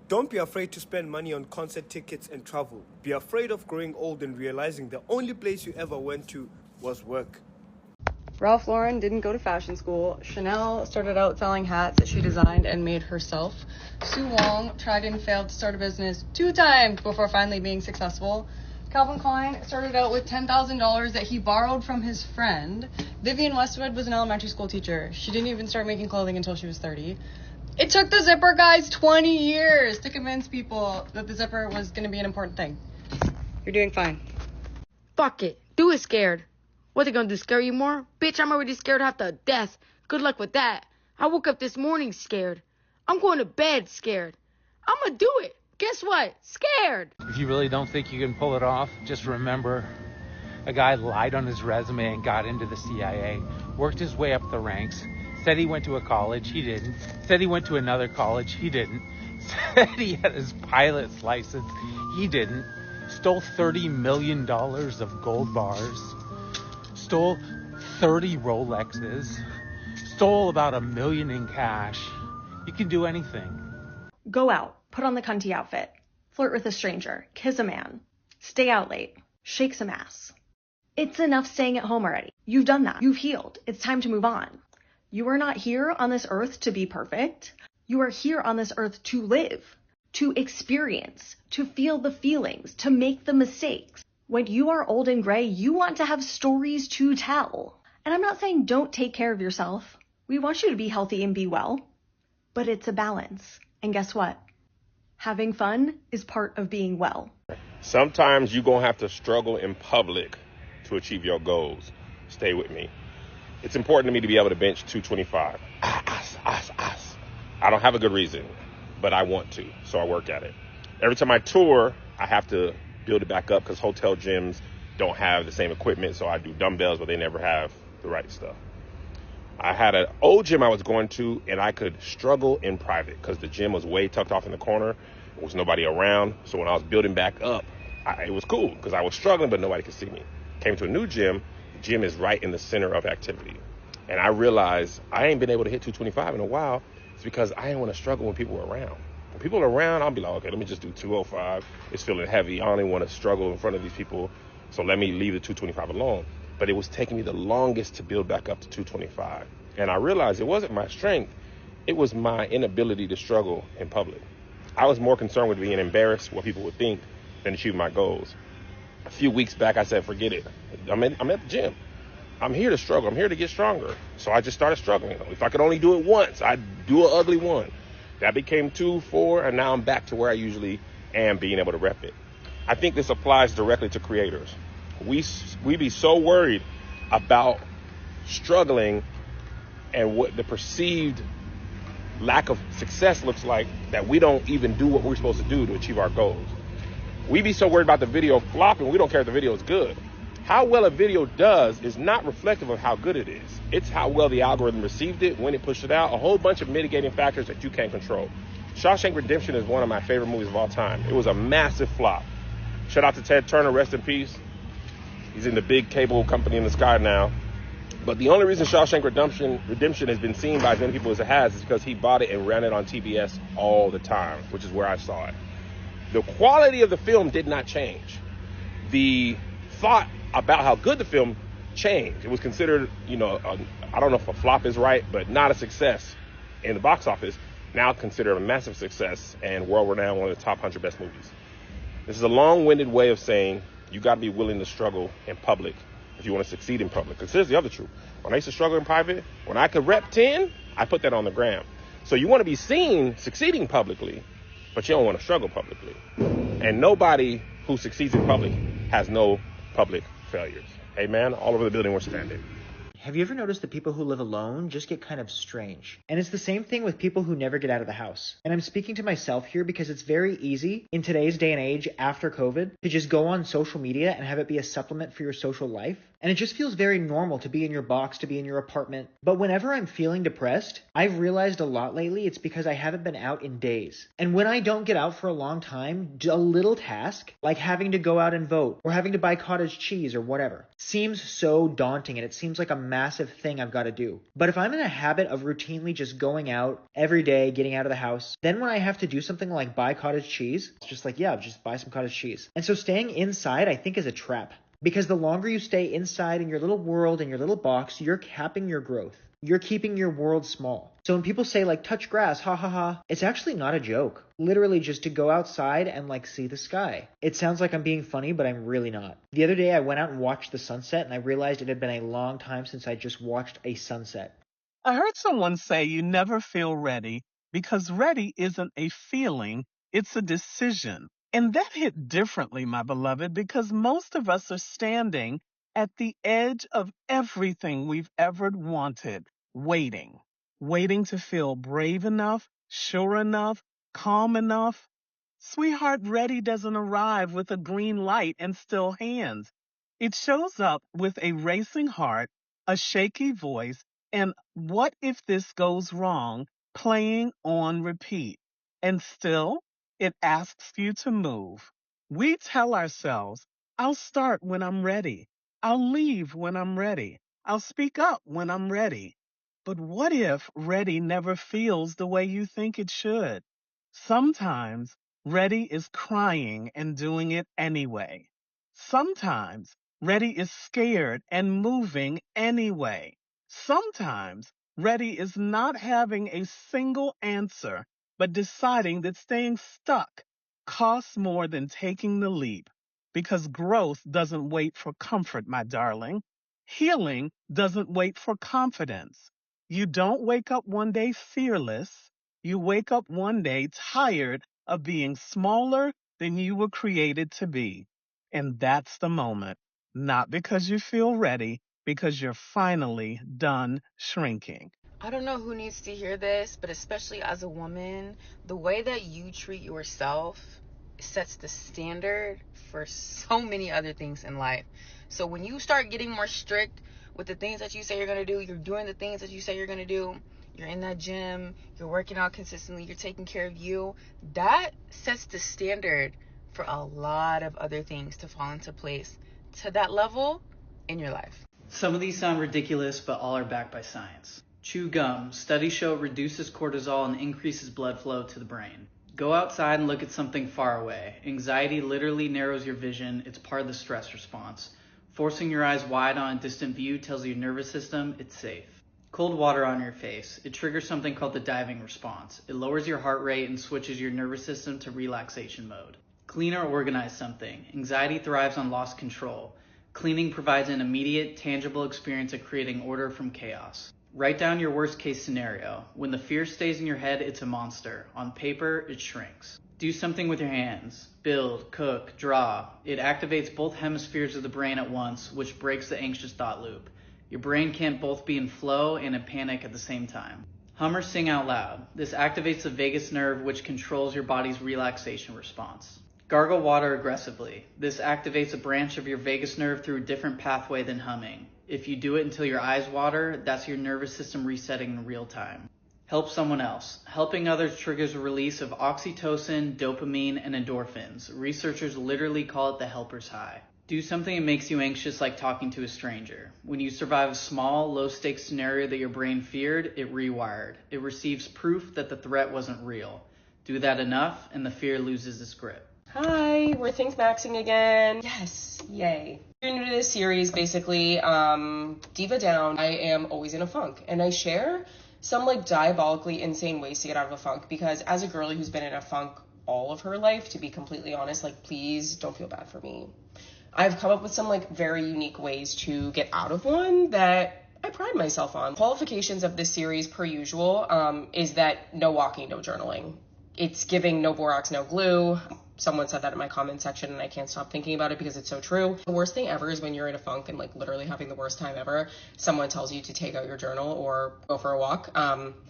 Don't be afraid to spend money on concert tickets and travel. Be afraid of growing old and realizing the only place you ever went to was work. Ralph Lauren didn't go to fashion school. Chanel started out selling hats that she designed and made herself. Sue Wong tried and failed to start a business 2 times before finally being successful. Calvin Klein started out with $10,000 that he borrowed from his friend. Vivienne Westwood was an elementary school teacher. She didn't even start making clothing until she was 30. It took the zipper guys 20 years to convince people that the zipper was going to be an important thing. You're doing fine. Fuck it. Do it scared. What, they gonna do, scare you more? Bitch, I'm already scared half to death. Good luck with that. I woke up this morning scared. I'm going to bed scared. I'm gonna do it. Guess what? Scared. If you really don't think you can pull it off, just remember a guy lied on his resume and got into the CIA, worked his way up the ranks, said he went to a college, he didn't, said he went to another college, he didn't, said he had his pilot's license, he didn't, stole $30 million of gold bars, stole 30 Rolexes, stole about $1 million in cash. You can do anything. Go out, put on the cunty outfit, flirt with a stranger, kiss a man, stay out late, shake some ass. It's enough staying at home already. You've done that. You've healed. It's time to move on. You are not here on this earth to be perfect. You are here on this earth to live, to experience, to feel the feelings, to make the mistakes. When you are old and gray, you want to have stories to tell. And I'm not saying don't take care of yourself. We want you to be healthy and be well. But it's a balance. And guess what? Having fun is part of being well. Sometimes you're going to have to struggle in public to achieve your goals. Stay with me. It's important to me to be able to bench 225. I don't have a good reason, but I want to, so I work at it. Every time I tour, I have to build it back up because hotel gyms don't have the same equipment, so I do dumbbells, but they never have the right stuff. I had an old gym I was going to, and I could struggle in private because the gym was way tucked off in the corner. There was nobody around, so when I was building back up, it was cool because I was struggling, but nobody could see me. Came to a new gym. The gym is right in the center of activity, and I realized I ain't been able to hit 225 in a while. It's because I didn't want to struggle when people were around. When people are around, I'll be like, okay, let me just do 205. It's feeling heavy. I don't even want to struggle in front of these people, so let me leave the 225 alone. But it was taking me the longest to build back up to 225. And I realized it wasn't my strength. It was my inability to struggle in public. I was more concerned with being embarrassed, what people would think, than achieving my goals. A few weeks back, I said, forget it. I'm at the gym. I'm here to struggle. I'm here to get stronger. So I just started struggling. If I could only do it once, I'd do an ugly one. That became 2, 4, and now I'm back to where I usually am, being able to rep it. I think this applies directly to creators. We be so worried about struggling and what the perceived lack of success looks like that we don't even do what we're supposed to do to achieve our goals. We be so worried about the video flopping, we don't care if the video is good. How well a video does is not reflective of how good it is. It's how well the algorithm received it, when it pushed it out, a whole bunch of mitigating factors that you can't control. Shawshank Redemption is one of my favorite movies of all time. It was a massive flop. Shout out to Ted Turner, rest in peace. He's in the big cable company in the sky now. But the only reason Shawshank Redemption has been seen by as many people as it has is because he bought it and ran it on TBS all the time, which is where I saw it. The quality of the film did not change. The thought about how good the film changed. It was considered, I don't know if a flop is right, but not a success in the box office. Now considered a massive success and world-renowned, one of the top 100 best movies. This is a long-winded way of saying you got to be willing to struggle in public if you want to succeed in public. Because here's the other truth. When I used to struggle in private, when I could rep 10, I put that on the gram. So you want to be seen succeeding publicly, but you don't want to struggle publicly. And nobody who succeeds in public has no public failures. Amen? All over the building we're standing. Have you ever noticed that people who live alone just get kind of strange? And it's the same thing with people who never get out of the house. And I'm speaking to myself here because it's very easy in today's day and age after COVID to just go on social media and have it be a supplement for your social life. And it just feels very normal to be in your box, to be in your apartment. But whenever I'm feeling depressed, I've realized a lot lately it's because I haven't been out in days. And when I don't get out for a long time, a little task, like having to go out and vote, or having to buy cottage cheese or whatever, seems so daunting, and it seems like a massive thing I've got to do. But if I'm in a habit of routinely just going out every day, getting out of the house, then when I have to do something like buy cottage cheese, it's just like, yeah, just buy some cottage cheese. And so staying inside, I think, is a trap. Because the longer you stay inside in your little world, in your little box, you're capping your growth. You're keeping your world small. So when people say like touch grass, ha ha ha, it's actually not a joke. Literally just to go outside and like see the sky. It sounds like I'm being funny, but I'm really not. The other day I went out and watched the sunset, and I realized it had been a long time since I just watched a sunset. I heard someone say you never feel ready because ready isn't a feeling, it's a decision. And that hit differently, my beloved, because most of us are standing at the edge of everything we've ever wanted, waiting to feel brave enough, sure enough, calm enough. Sweetheart, ready doesn't arrive with a green light and still hands. It shows up with a racing heart, a shaky voice, and what if this goes wrong, playing on repeat. And still, it asks you to move. We tell ourselves, I'll start when I'm ready. I'll leave when I'm ready. I'll speak up when I'm ready. But what if ready never feels the way you think it should? Sometimes ready is crying and doing it anyway. Sometimes ready is scared and moving anyway. Sometimes ready is not having a single answer, but deciding that staying stuck costs more than taking the leap. Because growth doesn't wait for comfort, my darling. Healing doesn't wait for confidence. You don't wake up one day fearless. You wake up one day tired of being smaller than you were created to be. And that's the moment. Not because you feel ready, because you're finally done shrinking. I don't know who needs to hear this, but especially as a woman, the way that you treat yourself sets the standard for so many other things in life. So when you start getting more strict with the things that you say you're going to do, you're doing the things that you say you're going to do, you're in that gym, you're working out consistently, you're taking care of you, that sets the standard for a lot of other things to fall into place to that level in your life. Some of these sound ridiculous, but all are backed by science. Chew gum. Studies show it reduces cortisol and increases blood flow to the brain. Go outside and look at something far away. Anxiety literally narrows your vision. It's part of the stress response. Forcing your eyes wide on a distant view tells your nervous system it's safe. Cold water on your face. It triggers something called the diving response. It lowers your heart rate and switches your nervous system to relaxation mode. Clean or organize something. Anxiety thrives on lost control. Cleaning provides an immediate, tangible experience of creating order from chaos. Write down your worst case scenario. When the fear stays in your head, it's a monster. On paper, it shrinks. Do something with your hands. Build, cook, draw. It activates both hemispheres of the brain at once, which breaks the anxious thought loop. Your brain can't both be in flow and in panic at the same time. Hum or sing out loud. This activates the vagus nerve, which controls your body's relaxation response. Gargle water aggressively. This activates a branch of your vagus nerve through a different pathway than humming. If you do it until your eyes water, that's your nervous system resetting in real time. Help someone else. Helping others triggers a release of oxytocin, dopamine, and endorphins. Researchers literally call it the helper's high. Do something that makes you anxious, like talking to a stranger. When you survive a small, low-stakes scenario that your brain feared, it rewired. It receives proof that the threat wasn't real. Do that enough, and the fear loses its grip. Hi, we're Think Maxing again. Yes, yay. If you're new to this series, basically, Diva Down, I am always in a funk, and I share some diabolically insane ways to get out of a funk, because as a girlie who's been in a funk all of her life, to be completely honest, please don't feel bad for me. I've come up with some very unique ways to get out of one that I pride myself on. Qualifications of this series, per usual, is that no walking, no journaling. It's giving no borax, no glue. Someone said that in my comment section, and I can't stop thinking about it because it's so true. The worst thing ever is when you're in a funk and literally having the worst time ever, someone tells you to take out your journal or go for a walk.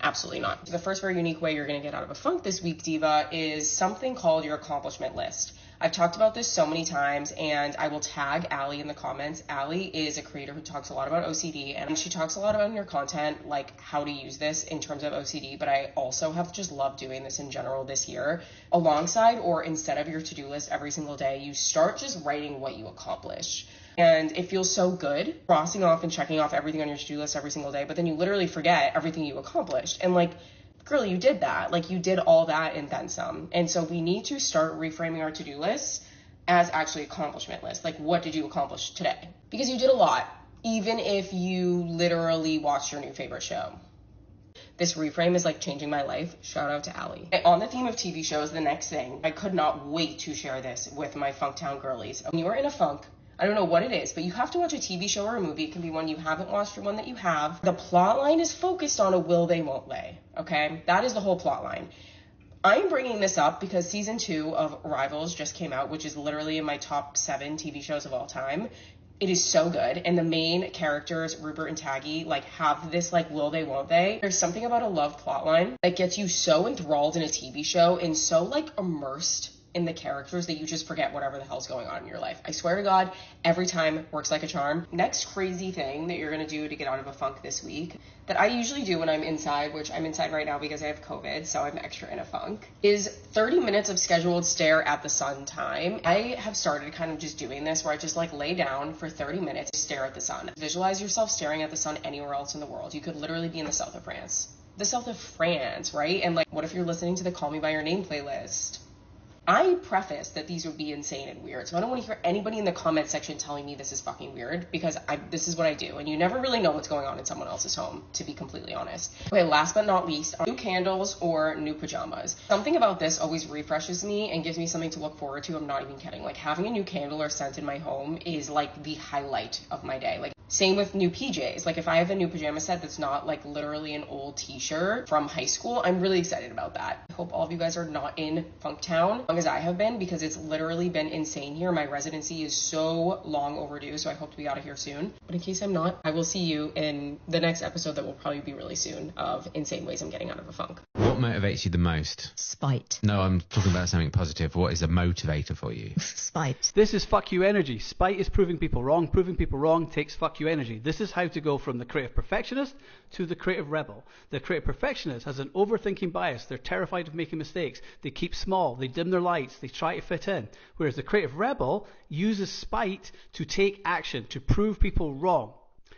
Absolutely not. The first very unique way you're going to get out of a funk this week, Diva, is something called your accomplishment list. I've talked about this so many times, and I will tag Allie in the comments. Allie is a creator who talks a lot about OCD, and she talks a lot about in her content, like how to use this in terms of OCD, but I also have just loved doing this in general this year. Alongside or instead of your to-do list every single day, you start just writing what you accomplish. And it feels so good crossing off and checking off everything on your to-do list every single day, but then you literally forget everything you accomplished. And like, girl, you did that. Like, you did all that and then some. And so we need to start reframing our to-do lists as actually accomplishment lists. Like, what did you accomplish today? Because you did a lot, even if you literally watched your new favorite show. This reframe is like changing my life. Shout out to Allie. On the theme of TV shows, the next thing, I could not wait to share this with my Funktown girlies. When you are in a funk, I don't know what it is, but you have to watch a TV show or a movie. It can be one you haven't watched or one that you have. The plot line is focused on a will they, won't they, okay? That is the whole plot line. I'm bringing this up because season 2 of Rivals just came out, which is literally in my top 7 TV shows of all time. It is so good, and the main characters, Rupert and Taggy, like have this like will they, won't they. There's something about a love plotline that gets you so enthralled in a TV show and so like immersed in the characters that you just forget whatever the hell's going on in your life. I swear to God, every time works like a charm. Next crazy thing that you're gonna do to get out of a funk this week, that I usually do when I'm inside, which I'm inside right now because I have COVID, so I'm extra in a funk, is 30 minutes of scheduled stare at the sun time. I have started kind of just doing this where I just like lay down for 30 minutes to stare at the sun. Visualize yourself staring at the sun anywhere else in the world. You could literally be in the south of France. The south of France, right? And like, what if you're listening to the Call Me By Your Name playlist? I preface that these would be insane and weird, so I don't want to hear anybody in the comment section telling me this is fucking weird, because this is what I do, and you never really know what's going on in someone else's home, to be completely honest. Okay, last but not least, new candles or new pajamas. Something about this always refreshes me and gives me something to look forward to. I'm not even kidding. Like, having a new candle or scent in my home is like the highlight of my day. Like, same with new PJs. Like, if I have a new pajama set that's not like literally an old t-shirt from high school, I'm really excited about that. I hope all of you guys are not in Funktown as long as I have been, because it's literally been insane here. My residency is so long overdue, so I hope to be out of here soon. But in case I'm not, I will see you in the next episode that will probably be really soon of Insane Ways I'm Getting Out of a Funk. What motivates you the most? Spite. No, I'm talking about something positive. What is a motivator for you? Spite. This is fuck you energy. Spite is proving people wrong. Proving people wrong takes fuck you energy. This is how to go from the creative perfectionist to the creative rebel. The creative perfectionist has an overthinking bias. They're terrified of making mistakes. They keep small. They dim their lights. They try to fit in. Whereas the creative rebel uses spite to take action, to prove people wrong.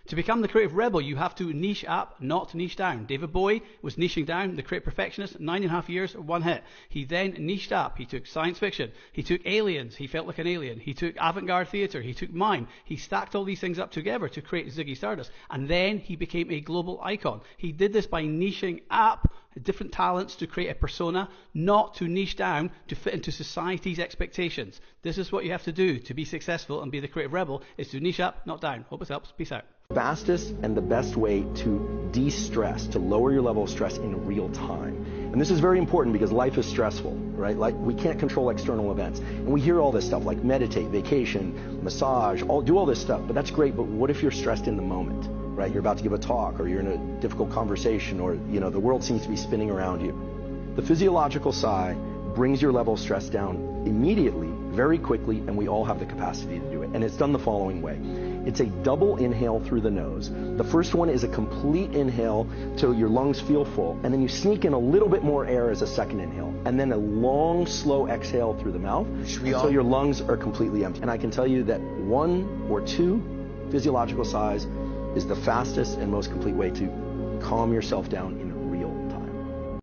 To become the creative rebel, you have to niche up, not niche down. David Bowie was niching down, the creative perfectionist, 9.5 years, one hit. He then niched up. He took science fiction. He took aliens. He felt like an alien. He took avant-garde theatre. He took mime. He stacked all these things up together to create Ziggy Stardust. And then he became a global icon. He did this by niching up different talents to create a persona, not to niche down to fit into society's expectations. This is what you have to do to be successful and be the creative rebel, is to niche up, not down. Hope this helps. Peace out. Fastest and the best way to de-stress, to lower your level of stress in real time. And this is very important because life is stressful, right? Like, we can't control external events. And we hear all this stuff like meditate, vacation, massage, do all this stuff. But that's great, but what if you're stressed in the moment, right? You're about to give a talk, or you're in a difficult conversation, or, you know, the world seems to be spinning around you. The physiological sigh brings your level of stress down immediately, very quickly, and we all have the capacity to do it. And it's done the following way. It's a double inhale through the nose. The first one is a complete inhale till your lungs feel full, and then you sneak in a little bit more air as a second inhale, and then a long, slow exhale through the mouth until your lungs are completely empty. And I can tell you that 1 or 2 physiological sighs is the fastest and most complete way to calm yourself down